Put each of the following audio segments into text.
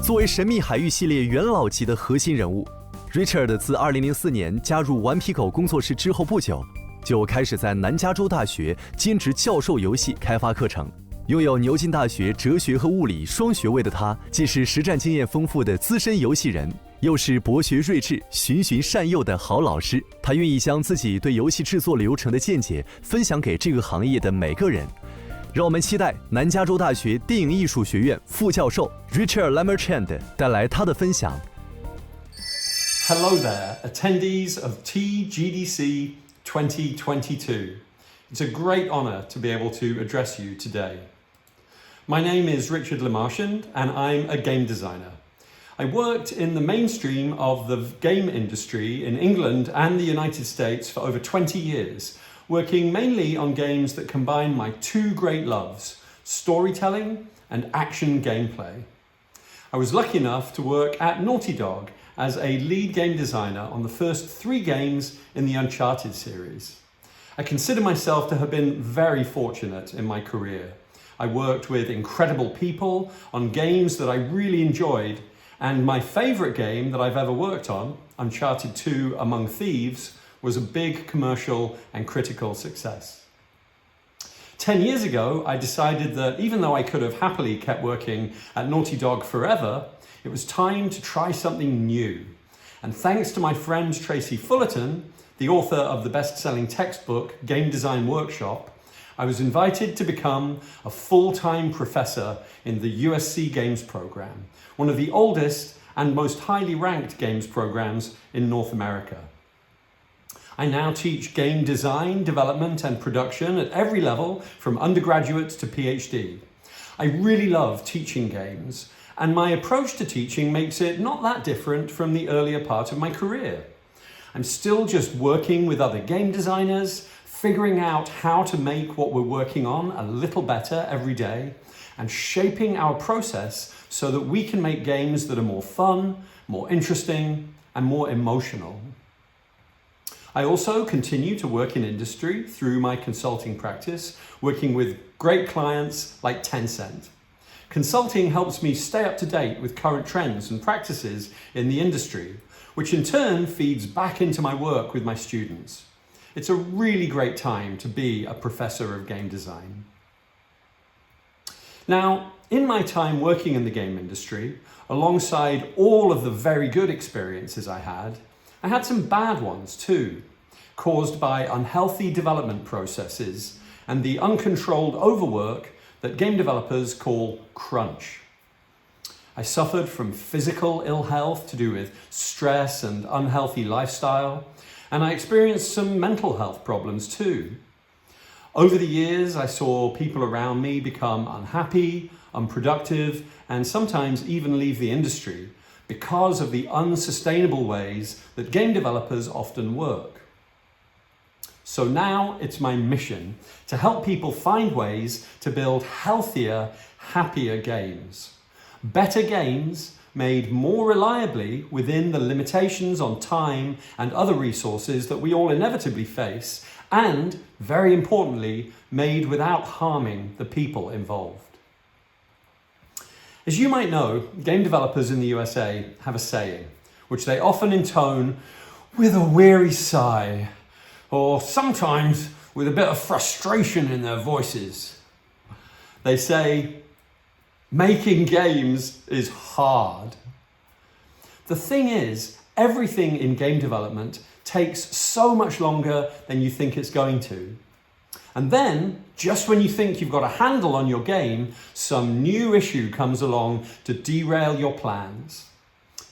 作为神秘海域系列元老级的核心人物， Richard 自2004年加入顽皮狗工作室之后不久，就开始在南加州大学兼职教授游戏开发课程。拥有牛津大学哲学和物理双学位的他，既是实战经验丰富的资深游戏人，又是博学睿智、循循善诱的好老师。他愿意将自己对游戏制作流程的见解分享给这个行业的每个人。让我们期待南加州大学电影艺术学院副教授 Richard Lemarchand 带来他的分享。Hello there, attendees of TGDC 2022. It's a great honor to be able to address you today. My name is Richard Lemarchand and I'm a game designer. I worked in the mainstream of the game industry in England and the United States for over 20 years, working mainly on games that combine my two great loves, storytelling and action gameplay. I was lucky enough to work at Naughty Dog as a lead game designer on the first 3 games in the Uncharted series. I consider myself to have been very fortunate in my career. I worked with incredible people on games that I really enjoyed, and my favourite game that I've ever worked on, Uncharted 2 Among Thieves, was a big commercial and critical success. 10 years ago, I decided that even though I could have happily kept working at Naughty Dog forever, it was time to try something new. And thanks to my friend Tracy Fullerton, the author of the best-selling textbook Game Design Workshop, I was invited to become a full-time professor in the USC Games program, one of the oldest and most highly ranked games programs in North America. I now teach game design, development and production at every level, from undergraduate to PhD. I really love teaching games, and my approach to teaching makes it not that different from the earlier part of my career. I'm still just working with other game designers, figuring out how to make what we're working on a little better every day, and shaping our process so that we can make games that are more fun, more interesting, and more emotional. I also continue to work in industry through my consulting practice, working with great clients like Tencent. Consulting helps me stay up to date with current trends and practices in the industry, which in turn feeds back into my work with my students. It's a really great time to be a professor of game design. Now, in my time working in the game industry, alongside all of the very good experiences I had some bad ones too, caused by unhealthy development processes and the uncontrolled overwork that game developers call crunch. I suffered from physical ill health to do with stress and unhealthy lifestyle, and I experienced some mental health problems too. Over the years, I saw people around me become unhappy, unproductive, and sometimes even leave the industry because of the unsustainable ways that game developers often work. So now it's my mission to help people find ways to build healthier, happier games. Better games made more reliably within the limitations on time and other resources that we all inevitably face, and, very importantly, made without harming the people involved. As you might know, game developers in the USA have a saying, which they often intone with a weary sigh, or sometimes with a bit of frustration in their voices. They say, making games is hard. The thing is, everything in game development takes so much longer than you think it's going to. And then, just when you think you've got a handle on your game, some new issue comes along to derail your plans.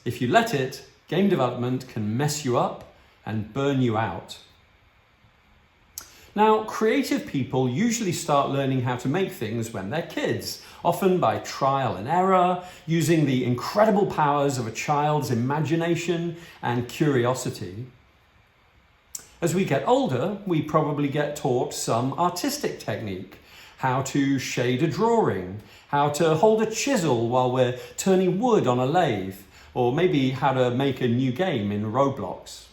If you let it, game development can mess you up and burn you out. Now, creative people usually start learning how to make things when they're kids, often by trial and error, using the incredible powers of a child's imagination and curiosity. As we get older, we probably get taught some artistic technique, how to shade a drawing, how to hold a chisel while we're turning wood on a lathe, or maybe how to make a new game in Roblox.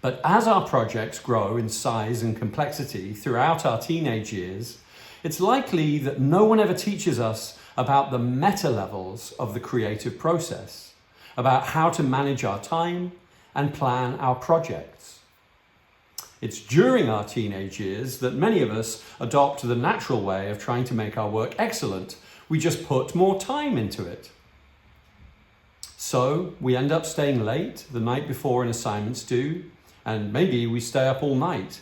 But as our projects grow in size and complexity throughout our teenage years, it's likely that no one ever teaches us about the meta levels of the creative process, about how to manage our time and plan our projects. It's during our teenage years that many of us adopt the natural way of trying to make our work excellent. We just put more time into it. So we end up staying late the night before an assignment's due, and maybe we stay up all night.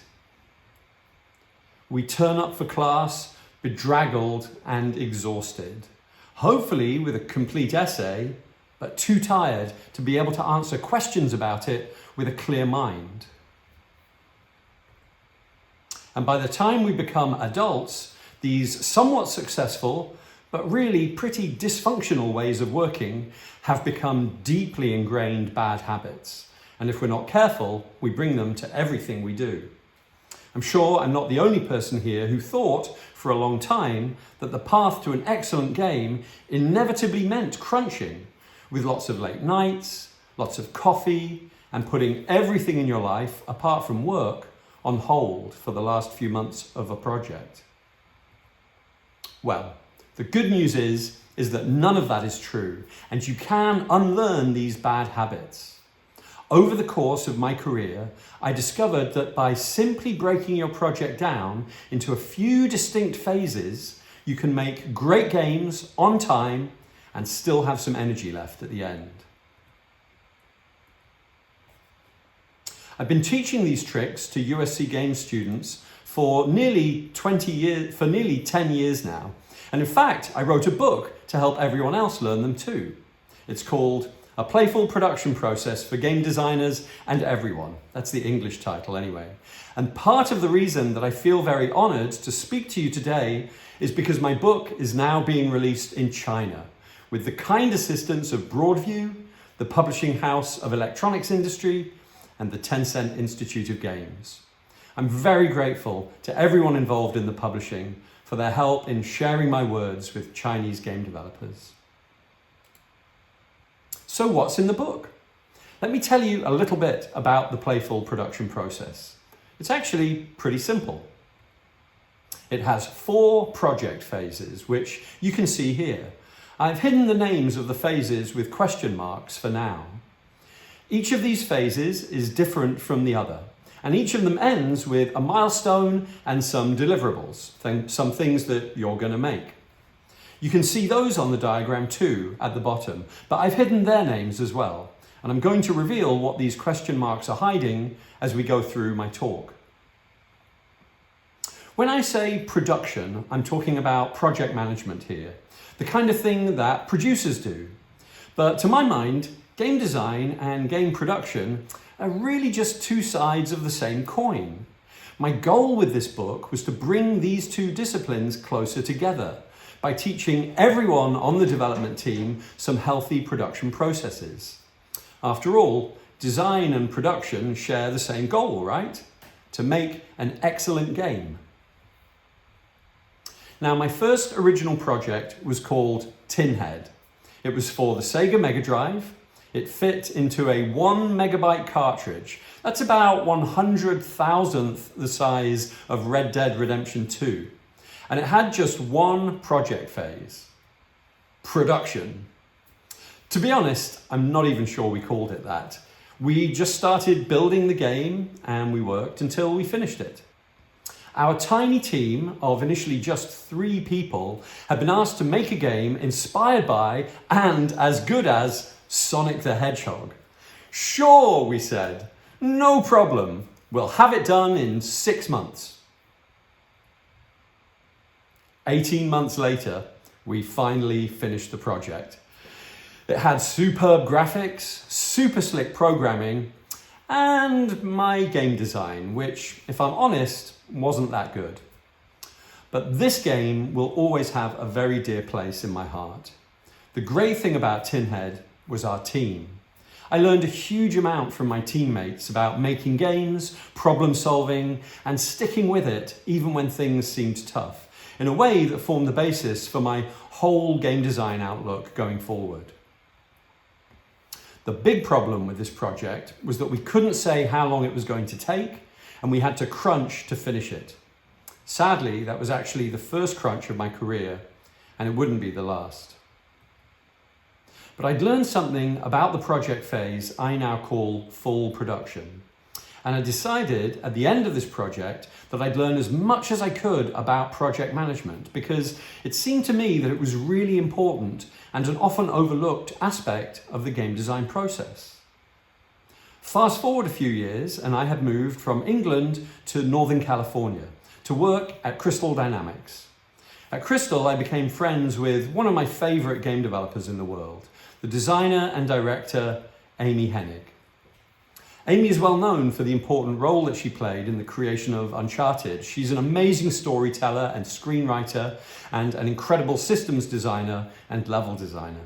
We turn up for class bedraggled and exhausted, hopefully with a complete essay, but too tired to be able to answer questions about it with a clear mind. And by the time we become adults, these somewhat successful, but really pretty dysfunctional ways of working have become deeply ingrained bad habits. And if we're not careful, we bring them to everything we do. I'm sure I'm not the only person here who thought for a long time that the path to an excellent game inevitably meant crunching, with lots of late nights, lots of coffee, and putting everything in your life, apart from work, on hold for the last few months of a project. Well, the good news is that none of that is true, and you can unlearn these bad habits. Over the course of my career, I discovered that by simply breaking your project down into a few distinct phases, you can make great games on time and still have some energy left at the end. I've been teaching these tricks to USC Games students for nearly 10 years now. And in fact, I wrote a book to help everyone else learn them too. It's called A Playful Production Process for Game Designers and Everyone. That's the English title anyway. And part of the reason that I feel very honored to speak to you today is because my book is now being released in China with the kind assistance of Broadview, the publishing house of electronics industry, and the Tencent Institute of Games. I'm very grateful to everyone involved in the publishing for their help in sharing my words with Chinese game developers. So what's in the book? Let me tell you a little bit about the Playful production process. It's actually pretty simple. It has 4 project phases, which you can see here. I've hidden the names of the phases with question marks for now. Each of these phases is different from the other, and each of them ends with a milestone and some deliverables, some things that you're going to make. You can see those on the diagram too at the bottom, but I've hidden their names as well, and I'm going to reveal what these question marks are hiding as we go through my talk. When I say production, I'm talking about project management here, the kind of thing that producers do. But to my mind, game design and game production are really just 2 sides of the same coin. My goal with this book was to bring these 2 disciplines closer together by teaching everyone on the development team some healthy production processes. After all, design and production share the same goal, right? To make an excellent game. Now, my first original project was called Tinhead. It was for the Sega Mega Drive. It fit into a 1 megabyte cartridge. That's about 100,000th the size of Red Dead Redemption 2. And it had just one project phase: production. To be honest, I'm not even sure we called it that. We just started building the game and we worked until we finished it. Our tiny team of initially just 3 people had been asked to make a game inspired by and as good as Sonic the Hedgehog. Sure, we said, no problem. We'll have it done in 6 months. 18 months later, we finally finished the project. It had superb graphics, super slick programming, and my game design, which, if I'm honest, wasn't that good. But this game will always have a very dear place in my heart. The great thing about Tinhead was our team. I learned a huge amount from my teammates about making games, problem solving, and sticking with it even when things seemed tough, in a way that formed the basis for my whole game design outlook going forward. The big problem with this project was that we couldn't say how long it was going to take, and we had to crunch to finish it. Sadly, that was actually the first crunch of my career, and it wouldn't be the last. But I'd learned something about the project phase I now call full production. And I decided at the end of this project that I'd learn as much as I could about project management, because it seemed to me that it was really important and an often overlooked aspect of the game design process. Fast forward a few years and I had moved from England to Northern California to work at Crystal Dynamics. At Crystal, I became friends with one of my favorite game developers in the world, the designer and director Amy Hennig. Amy is well known for the important role that she played in the creation of Uncharted. She's an amazing storyteller and screenwriter and an incredible systems designer and level designer.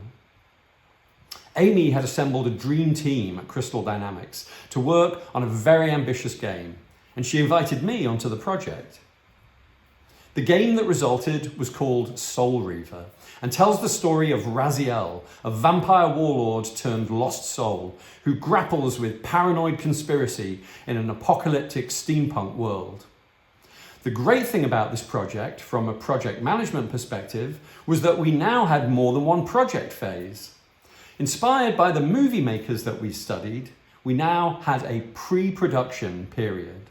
Amy had assembled a dream team at Crystal Dynamics to work on a very ambitious game, and she invited me onto the project. The game that resulted was called Soul Reaver and tells the story of Raziel, a vampire warlord turned lost soul who grapples with paranoid conspiracy in an apocalyptic steampunk world. The great thing about this project, from a project management perspective, was that we now had more than one project phase. Inspired by the movie makers that we studied, we now had a pre-production period.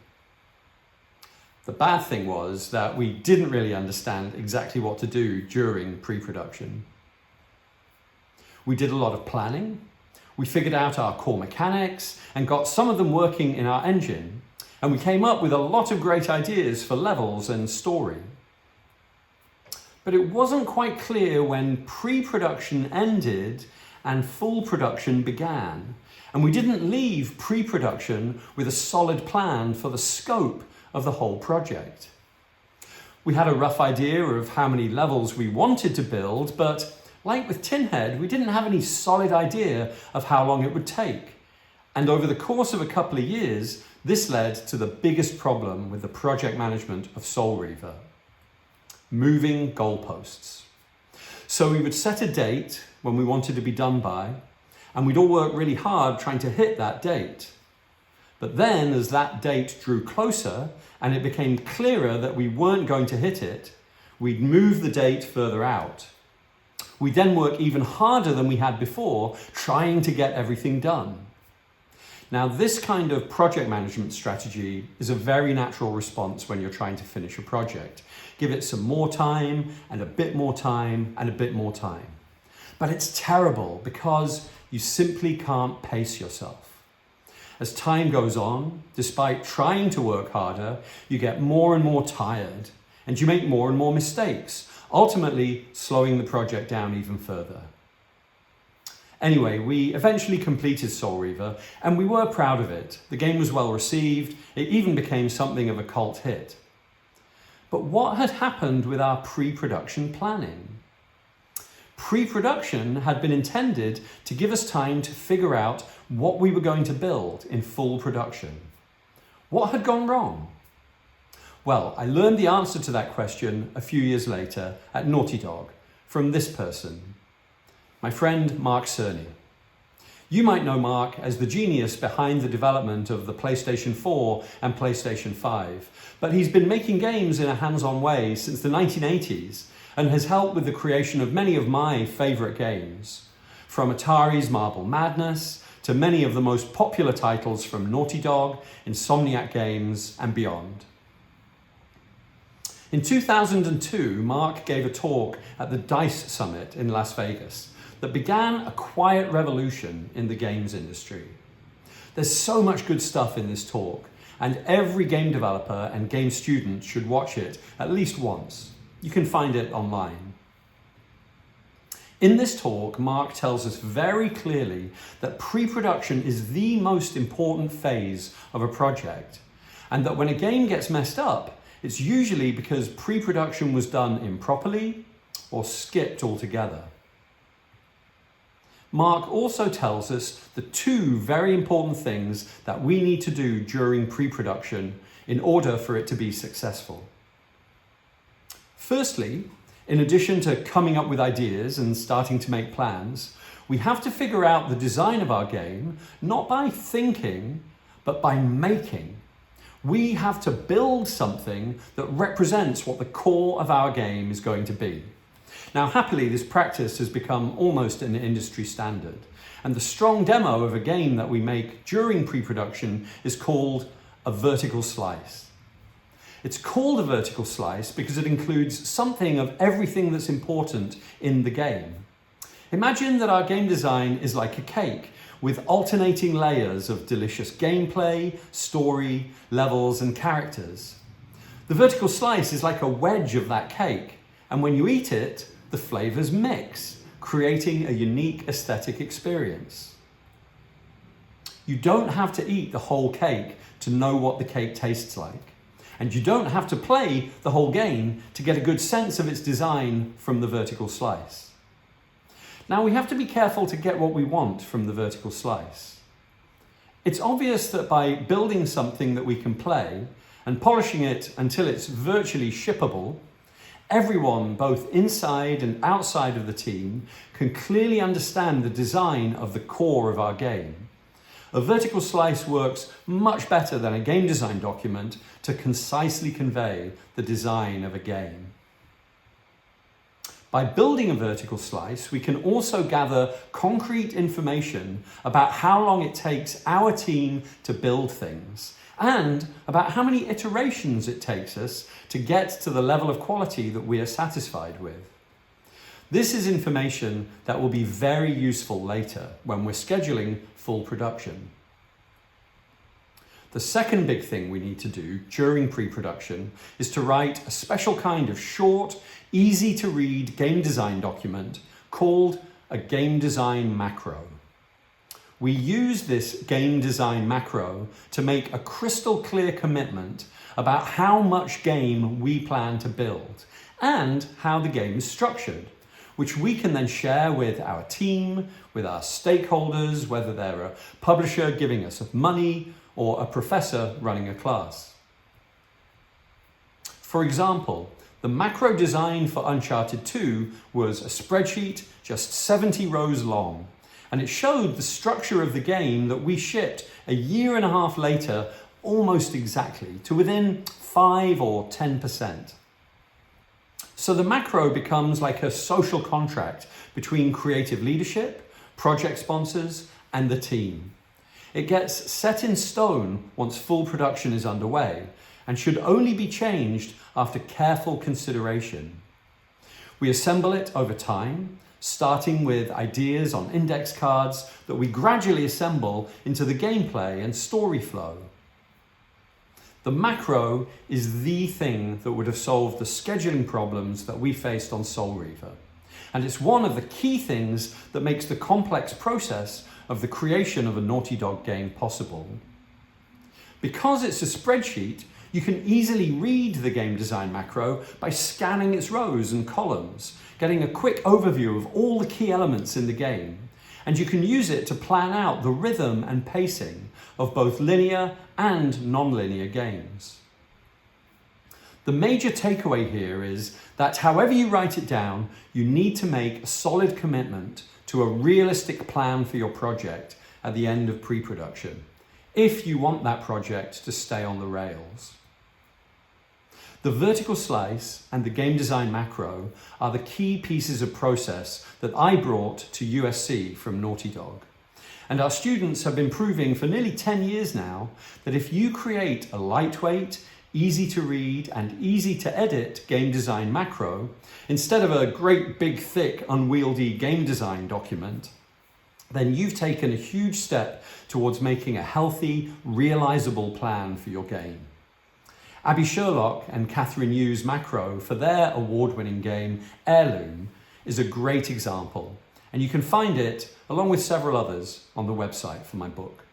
The bad thing was that we didn't really understand exactly what to do during pre-production. We did a lot of planning, we figured out our core mechanics and got some of them working in our engine, and we came up with a lot of great ideas for levels and story. But it wasn't quite clear when pre-production ended and full production began, and we didn't leave pre-production with a solid plan for the scope of the whole project. We had a rough idea of how many levels we wanted to build, but like with Tinhead, we didn't have any solid idea of how long it would take. And over the course of a couple of years, this led to the biggest problem with the project management of Soul Reaver: moving goalposts. So we would set a date when we wanted to be done by, and we'd all work really hard trying to hit that date. But then, as that date drew closer and it became clearer that we weren't going to hit it, we'd move the date further out. We'd then work even harder than we had before, trying to get everything done. Now, this kind of project management strategy is a very natural response when you're trying to finish a project. Give it some more time, and a bit more time, and a bit more time. But it's terrible because you simply can't pace yourself. As time goes on, despite trying to work harder, you get more and more tired, and you make more and more mistakes, ultimately slowing the project down even further. Anyway, we eventually completed Soul Reaver, and we were proud of it. The game was well received. It even became something of a cult hit. But what had happened with our pre-production planning? Pre-production had been intended to give us time to figure out what we were going to build in full production. What had gone wrong? Well, I learned the answer to that question a few years later at Naughty Dog from this person, my friend Mark Cerney. You might know Mark as the genius behind the development of the PlayStation 4 and PlayStation 5, but he's been making games in a hands-on way since the 1980s and has helped with the creation of many of my favourite games, from Atari's Marble Madness to many of the most popular titles from Naughty Dog, Insomniac Games and beyond. In 2002, Mark gave a talk at the DICE Summit in Las Vegas that began a quiet revolution in the games industry. There's so much good stuff in this talk, and every game developer and game student should watch it at least once. You can find it online. In this talk, Mark tells us very clearly that pre-production is the most important phase of a project, and that when a game gets messed up, it's usually because pre-production was done improperly or skipped altogether. Mark also tells us the two very important things that we need to do during pre-production in order for it to be successful. Firstly, in addition to coming up with ideas and starting to make plans, we have to figure out the design of our game, not by thinking, but by making. We have to build something that represents what the core of our game is going to be. Now, happily, this practice has become almost an industry standard, and the strong demo of a game that we make during pre-production is called a vertical slice. It's called a vertical slice because it includes something of everything that's important in the game. Imagine that our game design is like a cake with alternating layers of delicious gameplay, story, levels, and characters. The vertical slice is like a wedge of that cake, and when you eat it, the flavors mix, creating a unique aesthetic experience. You don't have to eat the whole cake to know what the cake tastes like, and you don't have to play the whole game to get a good sense of its design from the vertical slice. Now, we have to be careful to get what we want from the vertical slice. It's obvious that by building something that we can play and polishing it until it's virtually shippable, everyone, both inside and outside of the team, can clearly understand the design of the core of our game. A vertical slice works much better than a game design document to concisely convey the design of a game. By building a vertical slice, we can also gather concrete information about how long it takes our team to build things, and about how many iterations it takes us to get to the level of quality that we are satisfied with. This is information that will be very useful later when we're scheduling full production. The second big thing we need to do during pre-production is to write a special kind of short, easy to read game design document called a game design macro. We use this game design macro to make a crystal clear commitment about how much game we plan to build and how the game is structured, which we can then share with our team, with our stakeholders, whether they're a publisher giving us money or a professor running a class. For example, the macro design for Uncharted 2 was a spreadsheet just 70 rows long, and it showed the structure of the game that we shipped a year and a half later almost exactly, to within 5 or 10%. So the macro becomes like a social contract between creative leadership, project sponsors, and the team. It gets set in stone once full production is underway and should only be changed after careful consideration. We assemble it over time, starting with ideas on index cards that we gradually assemble into the gameplay and story flow. The macro is the thing that would have solved the scheduling problems that we faced on Reaver. And it's one of the key things that makes the complex process of the creation of a Naughty Dog game possible. Because it's a spreadsheet, you can easily read the game design macro by scanning its rows and columns, getting a quick overview of all the key elements in the game. And you can use it to plan out the rhythm and pacing of both linear and non-linear games. The major takeaway here is that however you write it down, you need to make a solid commitment to a realistic plan for your project at the end of pre-production, if you want that project to stay on the rails. The vertical slice and the game design macro are the key pieces of process that I brought to USC from Naughty Dog. And our students have been proving for nearly 10 years now that if you create a lightweight, easy to read and easy to edit game design macro, instead of a great big thick unwieldy game design document, then you've taken a huge step towards making a healthy, realizable plan for your game. Abby Sherlock and Catherine Yu's macro for their award-winning game Heirloom is a great example, and you can find it, along with several others, on the website for my book.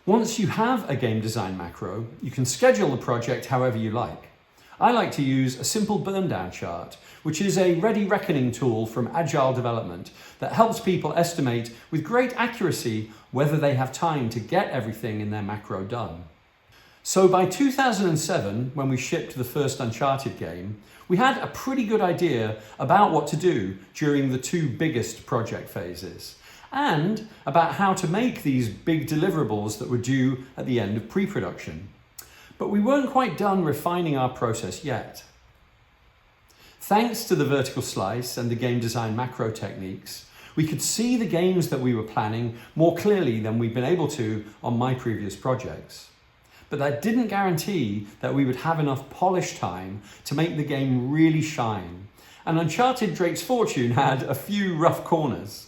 Once you have a game design macro, you can schedule the project however you like. I like to use a simple burn-down chart, which is a ready reckoning tool from Agile development that helps people estimate with great accuracy whether they have time to get everything in their macro done. So by 2007, when we shipped the first Uncharted game, we had a pretty good idea about what to do during the two biggest project phases, and about how to make these big deliverables that were due at the end of pre-production. But we weren't quite done refining our process yet. Thanks to the vertical slice and the game design macro techniques, we could see the games that we were planning more clearly than we'd been able to on my previous projects. But that didn't guarantee that we would have enough polish time to make the game really shine. And Uncharted Drake's Fortune had a few rough corners.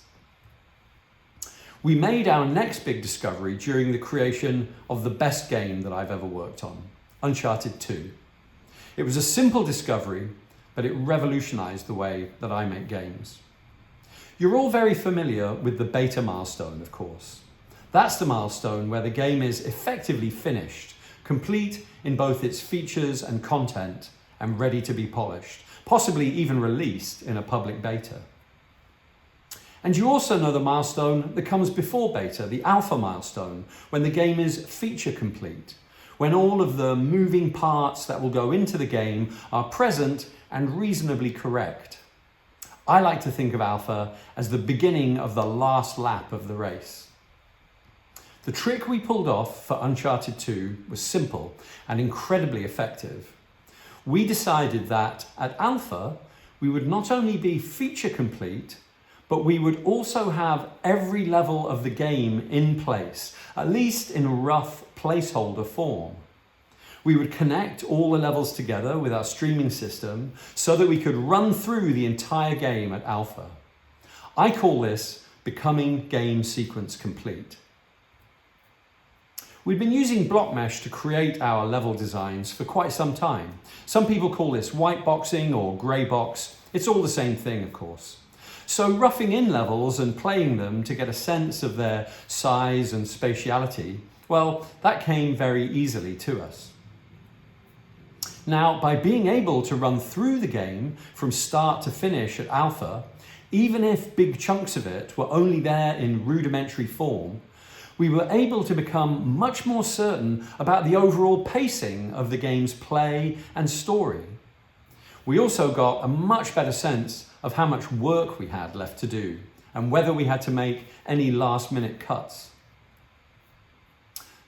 We made our next big discovery during the creation of the best game that I've ever worked on, Uncharted 2. It was a simple discovery, but it revolutionized the way that I make games. You're all very familiar with the beta milestone, of course. That's the milestone where the game is effectively finished, complete in both its features and content, and ready to be polished, possibly even released in a public beta. And you also know the milestone that comes before beta, the alpha milestone, when the game is feature complete, when all of the moving parts that will go into the game are present and reasonably correct. I like to think of alpha as the beginning of the last lap of the race. The trick we pulled off for Uncharted 2 was simple and incredibly effective. We decided that at alpha, we would not only be feature complete, but we would also have every level of the game in place, at least in rough placeholder form. We would connect all the levels together with our streaming system so that we could run through the entire game at alpha. I call this becoming game sequence complete. We've been using block mesh to create our level designs for quite some time. Some people call this white boxing or grey box. It's all the same thing, of course. So roughing in levels and playing them to get a sense of their size and spatiality, well, that came very easily to us. Now, by being able to run through the game from start to finish at alpha, even if big chunks of it were only there in rudimentary form, we were able to become much more certain about the overall pacing of the game's play and story. We also got a much better sense of how much work we had left to do and whether we had to make any last-minute cuts.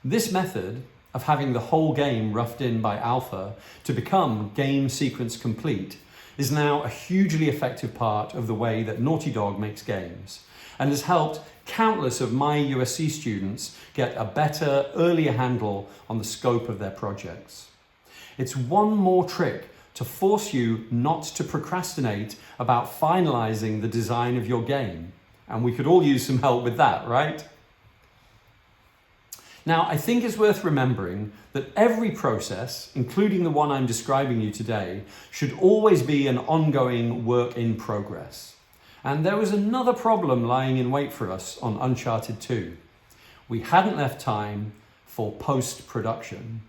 This method of having the whole game roughed in by alpha to become game sequence complete is now a hugely effective part of the way that Naughty Dog makes games and has helped countless of my USC students get a better, earlier handle on the scope of their projects. It's one more trick to force you not to procrastinate about finalizing the design of your game. And we could all use some help with that, right? Now, I think it's worth remembering that every process, including the one I'm describing you today, should always be an ongoing work in progress. And there was another problem lying in wait for us on Uncharted 2. We hadn't left time for post-production.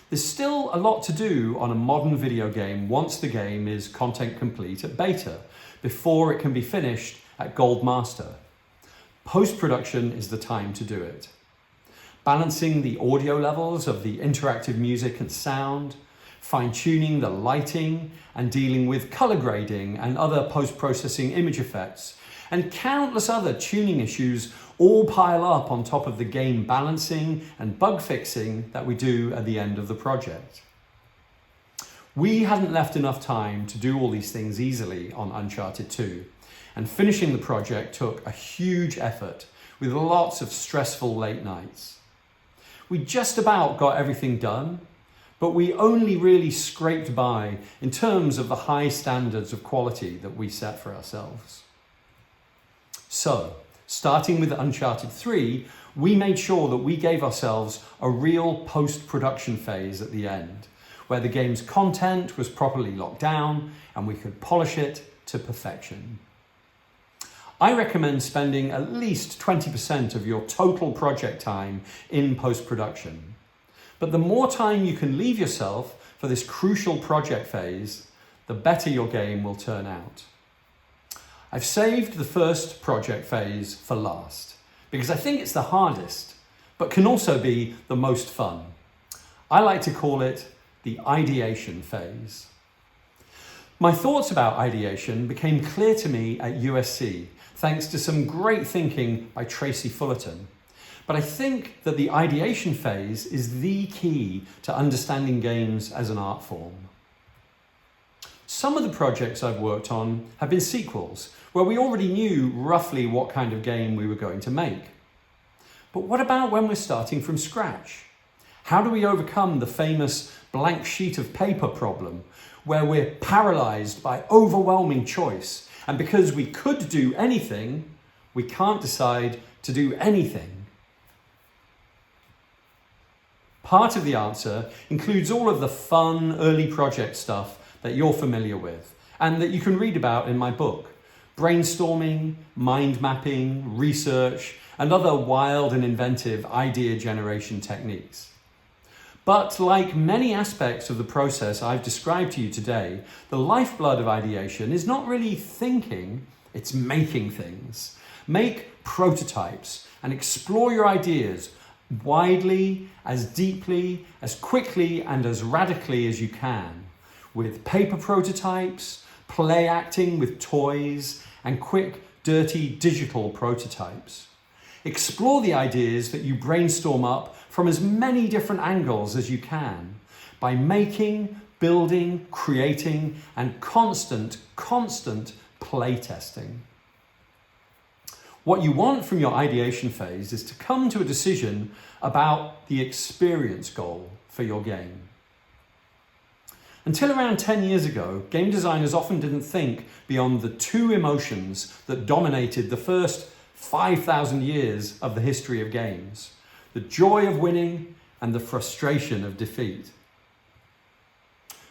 There's still a lot to do on a modern video game once the game is content complete at beta, before it can be finished at Gold Master. Post-production is the time to do it. Balancing the audio levels of the interactive music and sound, fine-tuning the lighting, and dealing with color grading and other post-processing image effects, and countless other tuning issues all pile up on top of the game balancing and bug fixing that we do at the end of the project. We hadn't left enough time to do all these things easily on Uncharted 2, and finishing the project took a huge effort with lots of stressful late nights. We just about got everything done, but we only really scraped by in terms of the high standards of quality that we set for ourselves. So, starting with Uncharted 3, we made sure that we gave ourselves a real post-production phase at the end, where the game's content was properly locked down and we could polish it to perfection. I recommend spending at least 20% of your total project time in post-production. But the more time you can leave yourself for this crucial project phase, the better your game will turn out. I've saved the first project phase for last, because I think it's the hardest, but can also be the most fun. I like to call it the ideation phase. My thoughts about ideation became clear to me at USC, thanks to some great thinking by Tracy Fullerton. But I think that the ideation phase is the key to understanding games as an art form. Some of the projects I've worked on have been sequels, where we already knew roughly what kind of game we were going to make. But what about when we're starting from scratch? How do we overcome the famous blank sheet of paper problem, where we're paralyzed by overwhelming choice, and because we could do anything, we can't decide to do anything? Part of the answer includes all of the fun early project stuff that you're familiar with and that you can read about in my book: brainstorming, mind mapping, research, and other wild and inventive idea generation techniques. But like many aspects of the process I've described to you today, the lifeblood of ideation is not really thinking, it's making things. Make prototypes and explore your ideas widely, as deeply, as quickly, and as radically as you can, with paper prototypes, play acting with toys, and quick, dirty digital prototypes. Explore the ideas that you brainstorm up from as many different angles as you can by making, building, creating, and constant play testing. What you want from your ideation phase is to come to a decision about the experience goal for your game. Until around 10 years ago, game designers often didn't think beyond the two emotions that dominated the first 5,000 years of the history of games: the joy of winning and the frustration of defeat.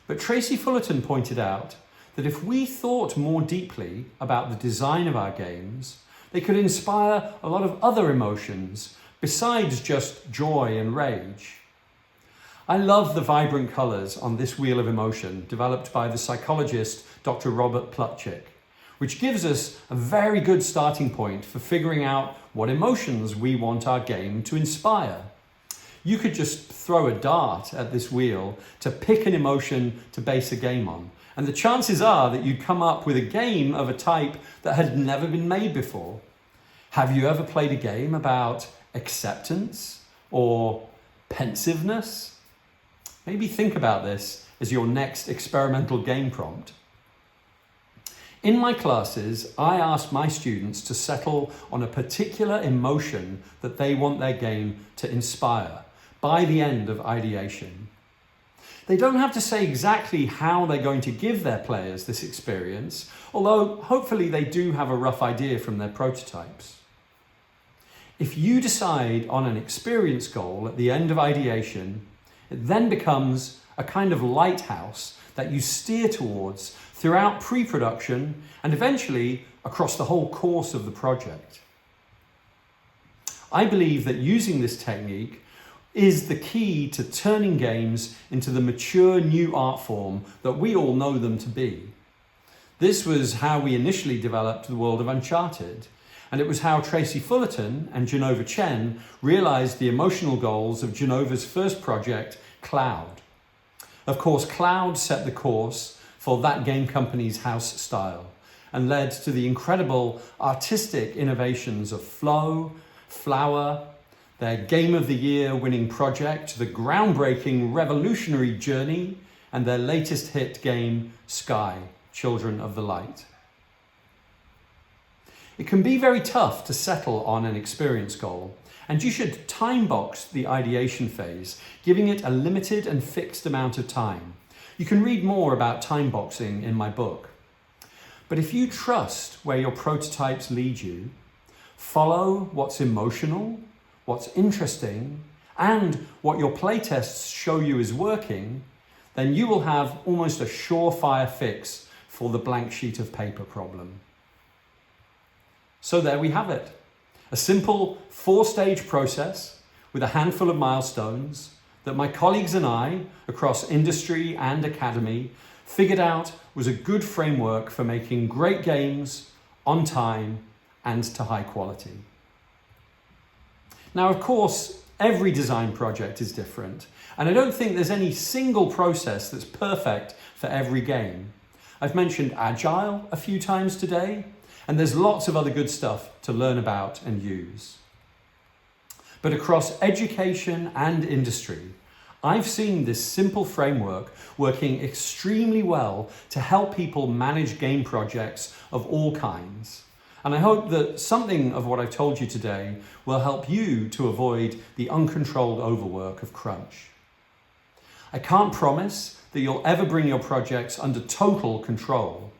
But Tracy Fullerton pointed out that if we thought more deeply about the design of our games, they could inspire a lot of other emotions besides just joy and rage. I love the vibrant colours on this wheel of emotion developed by the psychologist Dr. Robert Plutchik, which gives us a very good starting point for figuring out what emotions we want our game to inspire. You could just throw a dart at this wheel to pick an emotion to base a game on, and the chances are that you'd come up with a game of a type that had never been made before. Have you ever played a game about acceptance or pensiveness? Maybe think about this as your next experimental game prompt. In my classes, I ask my students to settle on a particular emotion that they want their game to inspire by the end of ideation. They don't have to say exactly how they're going to give their players this experience, although hopefully they do have a rough idea from their prototypes. If you decide on an experience goal at the end of ideation, it then becomes a kind of lighthouse that you steer towards throughout pre-production and eventually across the whole course of the project. I believe that using this technique is the key to turning games into the mature new art form that we all know them to be. This was how we initially developed the world of Uncharted, and it was how Tracy Fullerton and Genova Chen realized the emotional goals of Genova's first project, Cloud. Of course, Cloud set the course for that game company's house style and led to the incredible artistic innovations of Flow, Flower, their Game of the Year winning project, the groundbreaking revolutionary Journey, and their latest hit game, Sky, Children of the Light. It can be very tough to settle on an experience goal, and you should time box the ideation phase, giving it a limited and fixed amount of time. You can read more about time boxing in my book. But if you trust where your prototypes lead you, follow what's emotional, what's interesting, and what your playtests show you is working, then you will have almost a surefire fix for the blank sheet of paper problem. So there we have it. A simple 4-stage process with a handful of milestones that my colleagues and I, across industry and academy, figured out was a good framework for making great games on time and to high quality. Now, of course, every design project is different, and I don't think there's any single process that's perfect for every game. I've mentioned Agile a few times today, and there's lots of other good stuff to learn about and use. But across education and industry, I've seen this simple framework working extremely well to help people manage game projects of all kinds. And I hope that something of what I've told you today will help you to avoid the uncontrolled overwork of crunch. I can't promise that you'll ever bring your projects under total control.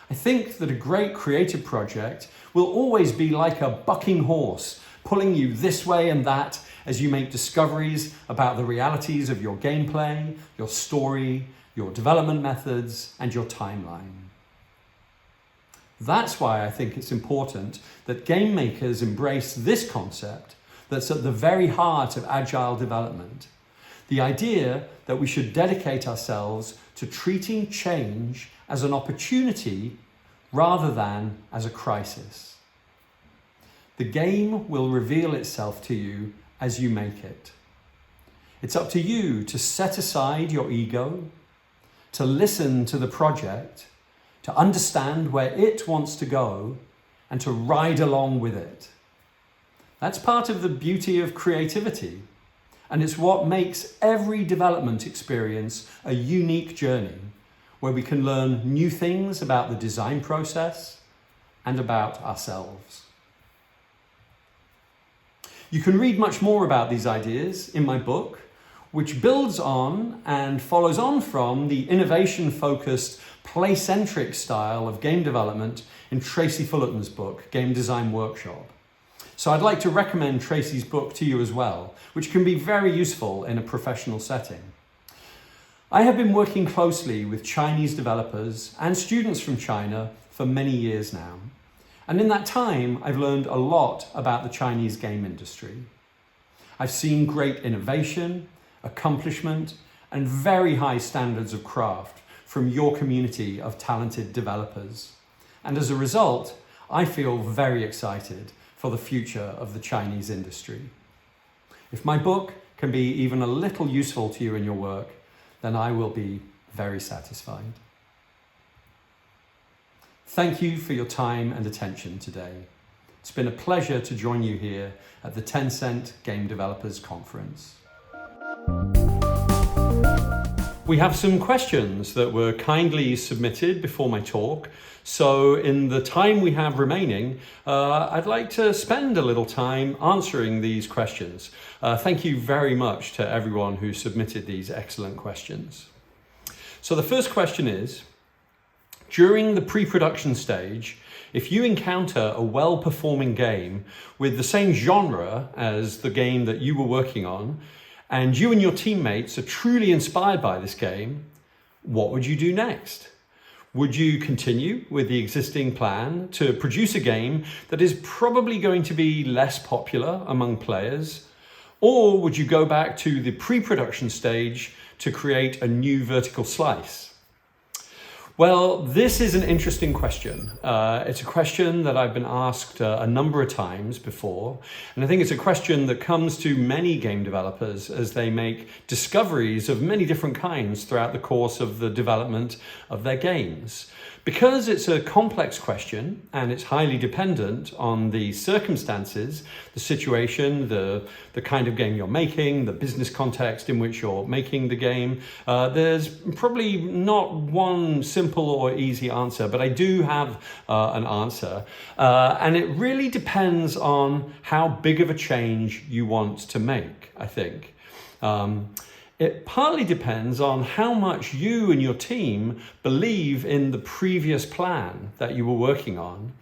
I think that a great creative project will always be like a bucking horse, pulling you this way and that as you make discoveries about the realities of your gameplay, your story, your development methods, and your timeline. That's why I think it's important that game makers embrace this concept that's at the very heart of agile development. The idea that we should dedicate ourselves to treating change as an opportunity rather than as a crisis. The game will reveal itself to you as you make it. It's up to you to set aside your ego, to listen to the project, to understand where it wants to go, and to ride along with it. That's part of the beauty of creativity, and it's what makes every development experience a unique journey, where we can learn new things about the design process and about ourselves. You can read much more about these ideas in my book, which builds on and follows on from the innovation-focused, play-centric style of game development in Tracy Fullerton's book, Game Design Workshop. So I'd like to recommend Tracy's book to you as well, which can be very useful in a professional setting. I have been working closely with Chinese developers and students from China for many years now. And in that time, I've learned a lot about the Chinese game industry. I've seen great innovation, accomplishment, and very high standards of craft from your community of talented developers. And as a result, I feel very excited for the future of the Chinese industry. If my book can be even a little useful to you in your work, then I will be very satisfied. Thank you for your time and attention today. It's been a pleasure to join you here at the Tencent Game Developers Conference. We have some questions that were kindly submitted before my talk. So in the time we have remaining, I'd like to spend a little time answering these questions. Thank you very much to everyone who submitted these excellent questions. So the first question is, during the pre-production stage, if you encounter a well-performing game with the same genre as the game that you were working on, and you and your teammates are truly inspired by this game, what would you do next? Would you continue with the existing plan to produce a game that is probably going to be less popular among players? Or would you go back to the pre-production stage to create a new vertical slice? Well, this is an interesting question. It's a question that I've been asked a number of times before, and I think it's a question that comes to many game developers as they make discoveries of many different kinds throughout the course of the development of their games. Because it's a complex question and it's highly dependent on the circumstances, the situation, the kind of game you're making, the business context in which you're making the game, there's probably not one simple or easy answer, but I do have an answer. And it really depends on how big of a change you want to make, I think. It partly depends on how much you and your team believe in the previous plan that you were working on.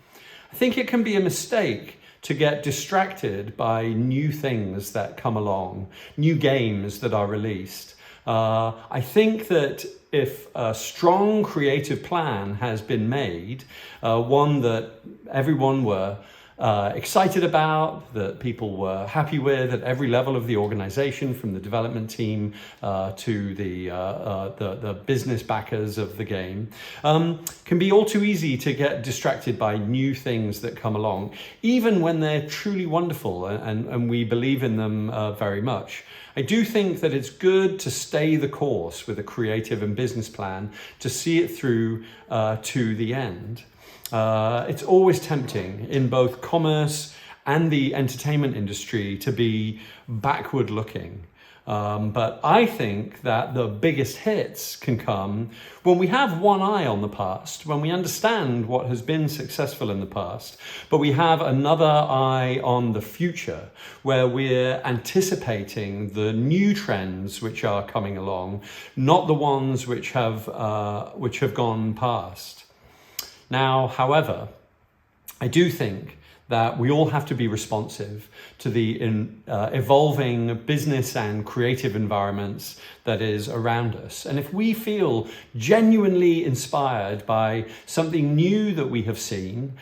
I think it can be a mistake to get distracted by new things that come along, new games that are released. I think that if a strong creative plan has been made, one that everyone were excited about, that people were happy with at every level of the organization, from the development team to the business backers of the game, can be all too easy to get distracted by new things that come along, even when they're truly wonderful and we believe in them very much. I do think that it's good to stay the course with a creative and business plan, to see it through to the end. It's always tempting in both commerce and the entertainment industry to be backward looking. But I think that the biggest hits can come when we have one eye on the past, when we understand what has been successful in the past, but we have another eye on the future, where we're anticipating the new trends which are coming along, not the ones which have gone past. Now, however, I do think that we all have to be responsive to the evolving business and creative environments that is around us. And if we feel genuinely inspired by something new that we have seen,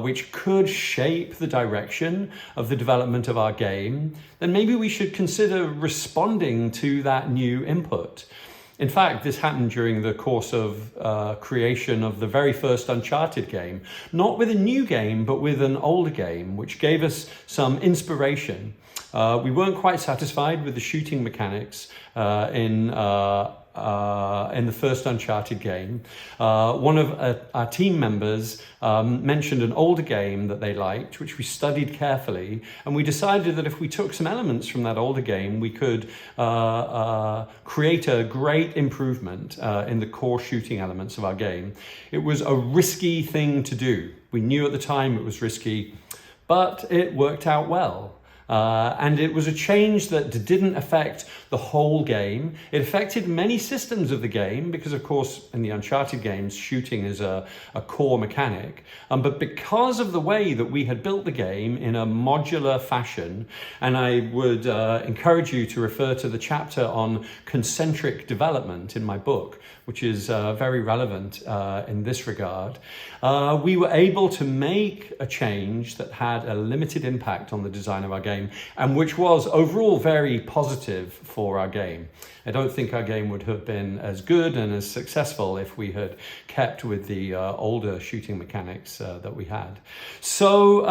which could shape the direction of the development of our game, then maybe we should consider responding to that new input. In fact, this happened during the course of creation of the very first Uncharted game, not with a new game, but with an older game, which gave us some inspiration. We weren't quite satisfied with the shooting mechanics in the first Uncharted game. One of our team members mentioned an older game that they liked, which we studied carefully, and we decided that if we took some elements from that older game, we could create a great improvement in the core shooting elements of our game. It was a risky thing to do. We knew at the time it was risky, but it worked out well. And it was a change that didn't affect the whole game. It affected many systems of the game because, of course, in the Uncharted games, shooting is a core mechanic. But because of the way that we had built the game in a modular fashion, and I would encourage you to refer to the chapter on concentric development in my book, which is very relevant in this regard, we were able to make a change that had a limited impact on the design of our game, and which was overall very positive for our game. I don't think our game would have been as good and as successful if we had kept with the older shooting mechanics that we had. So,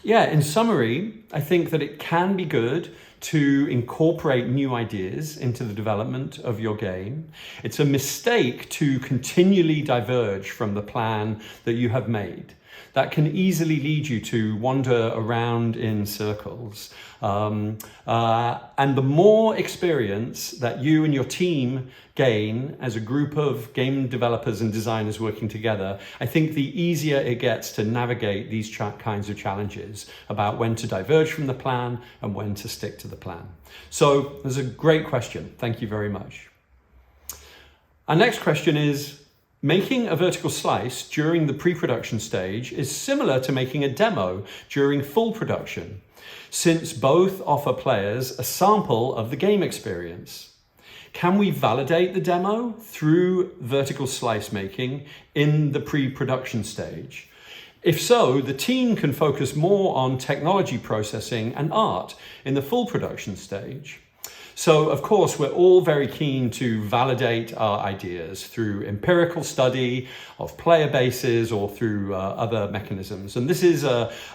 in summary, I think that it can be good to incorporate new ideas into the development of your game. It's a mistake to continually diverge from the plan that you have made. That can easily lead you to wander around in circles. And the more experience that you and your team gain as a group of game developers and designers working together, I think the easier it gets to navigate these kinds of challenges about when to diverge from the plan and when to stick to the plan. So there's a great question. Thank you very much. Our next question is, making a vertical slice during the pre-production stage is similar to making a demo during full production, since both offer players a sample of the game experience. Can we validate the demo through vertical slice making in the pre-production stage? If so, the team can focus more on technology processing and art in the full production stage. So, of course, we're all very keen to validate our ideas through empirical study of player bases or through other mechanisms. And this is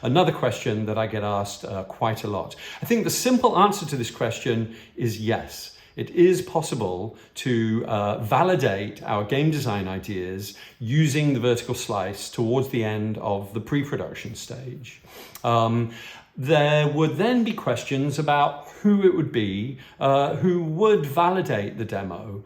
another question that I get asked quite a lot. I think the simple answer to this question is yes. It is possible to validate our game design ideas using the vertical slice towards the end of the pre-production stage. There would then be questions about who it would be who would validate the demo.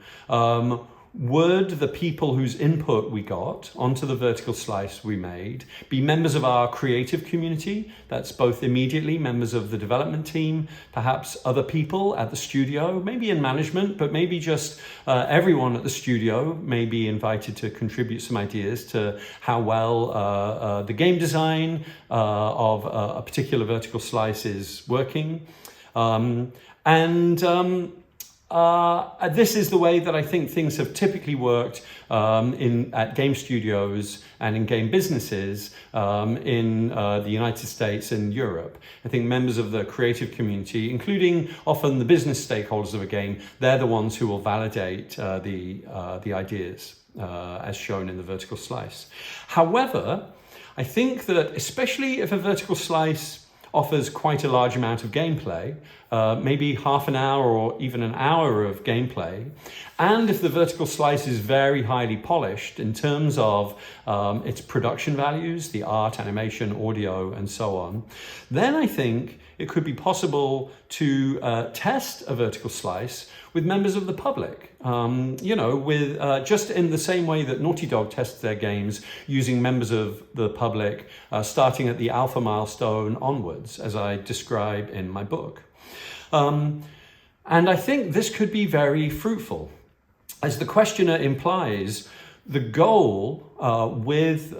Would the people whose input we got onto the vertical slice we made be members of our creative community? That's both immediately members of the development team, perhaps other people at the studio, maybe in management, but maybe just everyone at the studio may be invited to contribute some ideas to how well the game design of a particular vertical slice is working. This is the way that I think things have typically worked at game studios and in game businesses in the United States and Europe. I think members of the creative community, including often the business stakeholders of a game, they're the ones who will validate the ideas as shown in the vertical slice. However, I think that especially if a vertical slice offers quite a large amount of gameplay, maybe half an hour or even an hour of gameplay. And if the vertical slice is very highly polished in terms of its production values, the art, animation, audio, and so on, then I think it could be possible to test a vertical slice with members of the public, with just in the same way that Naughty Dog tests their games using members of the public, starting at the alpha milestone onwards, as I describe in my book. And I think this could be very fruitful. As the questioner implies, the goal with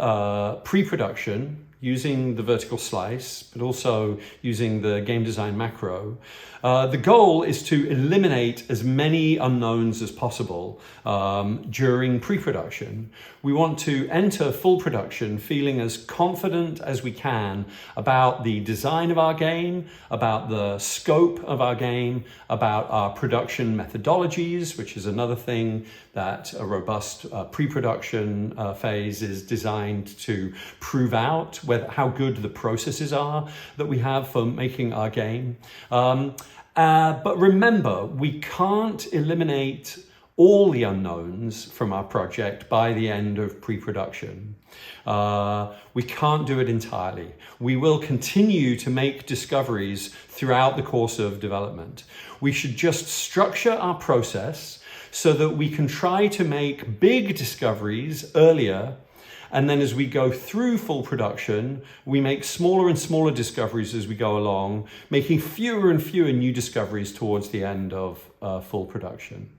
pre-production, using the vertical slice, but also using the game design macro, the goal is to eliminate as many unknowns as possible during pre-production. We want to enter full production feeling as confident as we can about the design of our game, about the scope of our game, about our production methodologies, which is another thing that a robust pre-production phase is designed to prove out, how good the processes are that we have for making our game. But remember, we can't eliminate all the unknowns from our project by the end of pre-production. We can't do it entirely. We will continue to make discoveries throughout the course of development. We should just structure our process so that we can try to make big discoveries earlier, and then as we go through full production, we make smaller and smaller discoveries as we go along, making fewer and fewer new discoveries towards the end of full production.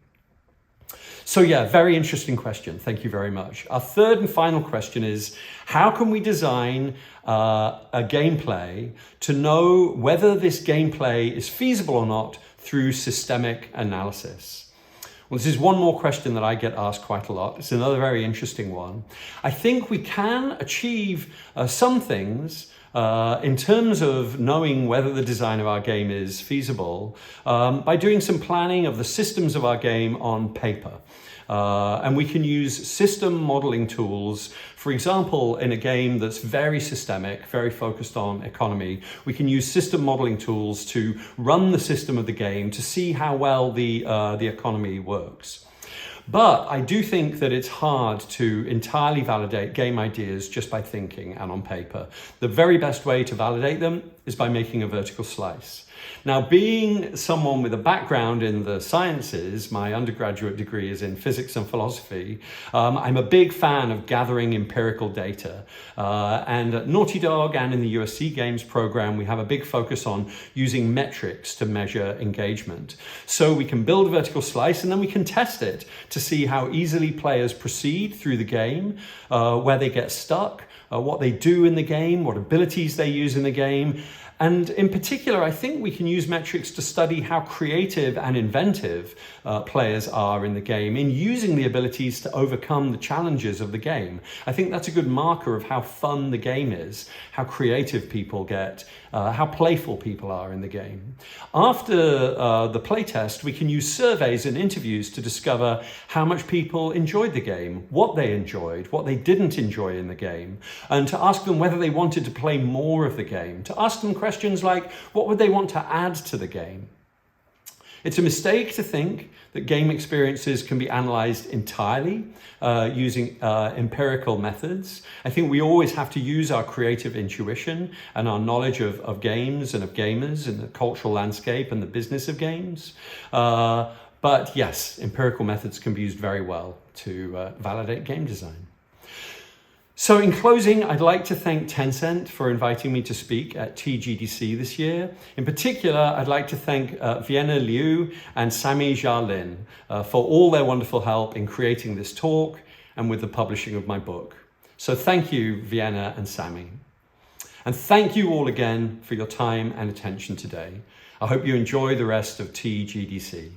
So yeah, very interesting question. Thank you very much. Our third and final question is, how can we design a gameplay to know whether this gameplay is feasible or not through systemic analysis? Well, this is one more question that I get asked quite a lot. It's another very interesting one. I think we can achieve some things in terms of knowing whether the design of our game is feasible by doing some planning of the systems of our game on paper. And we can use system modeling tools. For example, in a game that's very systemic, very focused on economy, we can use system modeling tools to run the system of the game to see how well the economy works. But I do think that it's hard to entirely validate game ideas just by thinking and on paper. The very best way to validate them is by making a vertical slice. Now, being someone with a background in the sciences, my undergraduate degree is in physics and philosophy, I'm a big fan of gathering empirical data. And at Naughty Dog and in the USC Games program, we have a big focus on using metrics to measure engagement. So we can build a vertical slice and then we can test it to see how easily players proceed through the game, where they get stuck, what they do in the game, what abilities they use in the game. And in particular, I think we can use metrics to study how creative and inventive players are in the game in using the abilities to overcome the challenges of the game. I think that's a good marker of how fun the game is, how creative people get, how playful people are in the game. After the playtest, we can use surveys and interviews to discover how much people enjoyed the game, what they enjoyed, what they didn't enjoy in the game, and to ask them whether they wanted to play more of the game, to ask them questions like, what would they want to add to the game? It's a mistake to think that game experiences can be analyzed entirely using empirical methods. I think we always have to use our creative intuition and our knowledge of games and of gamers and the cultural landscape and the business of games. But yes, empirical methods can be used very well to validate game design. So in closing, I'd like to thank Tencent for inviting me to speak at TGDC this year. In particular, I'd like to thank Vienna Liu and Sami Jalin for all their wonderful help in creating this talk and with the publishing of my book. So thank you, Vienna and Sami. And thank you all again for your time and attention today. I hope you enjoy the rest of TGDC.